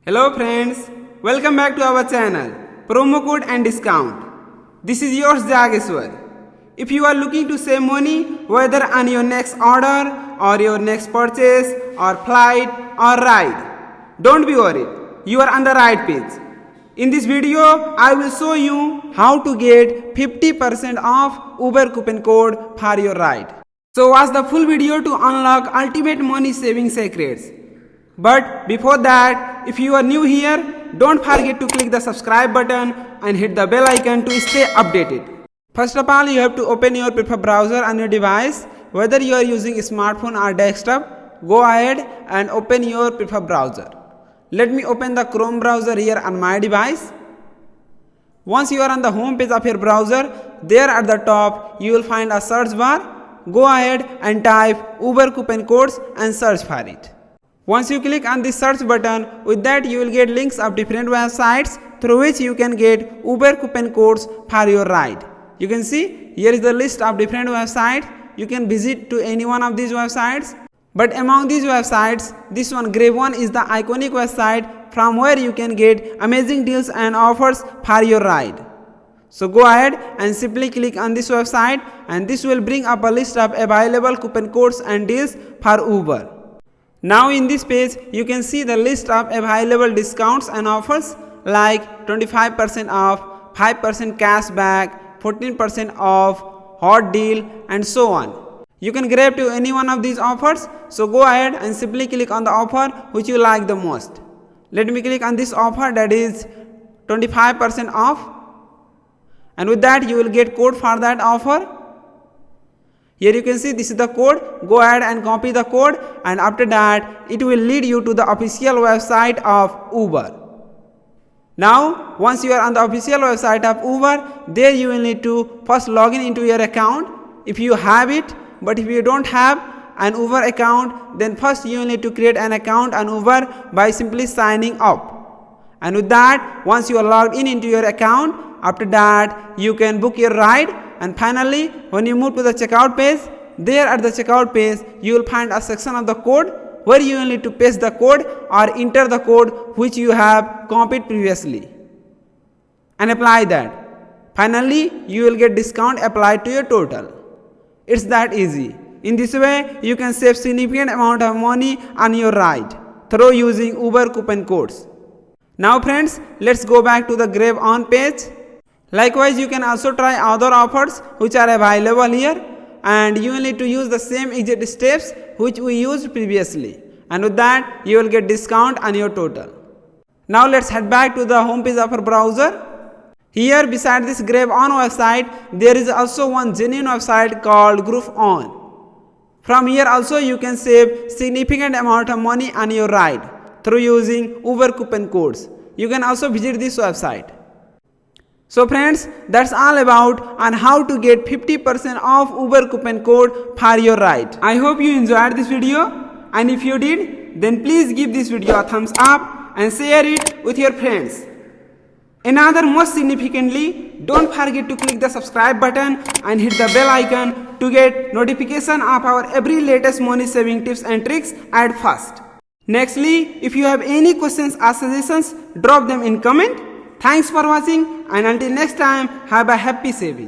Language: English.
Hello friends, welcome back to our channel, promo code and discount. This is yours Jageswar. If you are looking to save money whether on your next order or your next purchase or flight or ride, don't be worried, you are on the right page. In this video, I will show you how to get 50% off Uber coupon code for your ride. So watch the full video to unlock ultimate money saving secrets. But before that, if you are new here, don't forget to click the subscribe button and hit the bell icon to stay updated. First of all, you have to open your preferred browser on your device. Whether you are using smartphone or desktop, go ahead and open your preferred browser. Let me open the Chrome browser here on my device. Once you are on the home page of your browser, there at the top you will find a search bar. Go ahead and type Uber coupon codes and search for it. Once you click on the search button, with that you will get links of different websites through which you can get Uber coupon codes for your ride. You can see here is the list of different websites. You can visit to any one of these websites. But among these websites, this one Groupon is the iconic website from where you can get amazing deals and offers for your ride. So go ahead and simply click on this website and this will bring up a list of available coupon codes and deals for Uber. Now in this page, you can see the list of available discounts and offers like 25% off, 5% cashback, 14% off, hot deal and so on. You can grab to any one of these offers, so go ahead and simply click on the offer which you like the most. Let me click on this offer, that is 25% off, and with that you will get code for that offer. Here you can see this is the code. Go ahead and copy the code and after that it will lead you to the official website of Uber. Now once you are on the official website of Uber, there you will need to first log in into your account if you have it. But if you don't have an Uber account, then first you will need to create an account on Uber by simply signing up. And with that, once you are logged in into your account, after that you can book your ride. And finally, when you move to the checkout page, there at the checkout page you will find a section of the code where you will need to paste the code or enter the code which you have copied previously and apply that. Finally, you will get discount applied to your total. It's that easy. In this way, you can save significant amount of money on your ride through using Uber coupon codes. Now friends, let's go back to the Groupon page. Likewise, you can also try other offers which are available here, and you will need to use the same exact steps which we used previously, and with that you will get discount on your total. Now let's head back to the home page of our browser. Here beside this Groupon website, there is also one genuine website called Groupon. From here also you can save significant amount of money on your ride through using Uber coupon codes. You can also visit this website. So friends, that's all about on how to get 50% off Uber coupon code for your ride. I hope you enjoyed this video, and if you did, then please give this video a thumbs up and share it with your friends. Another most significantly, don't forget to click the subscribe button and hit the bell icon to get notification of our every latest money saving tips and tricks at first. Nextly, if you have any questions or suggestions, drop them in comment. Thanks for watching, and until next time, have a happy saving.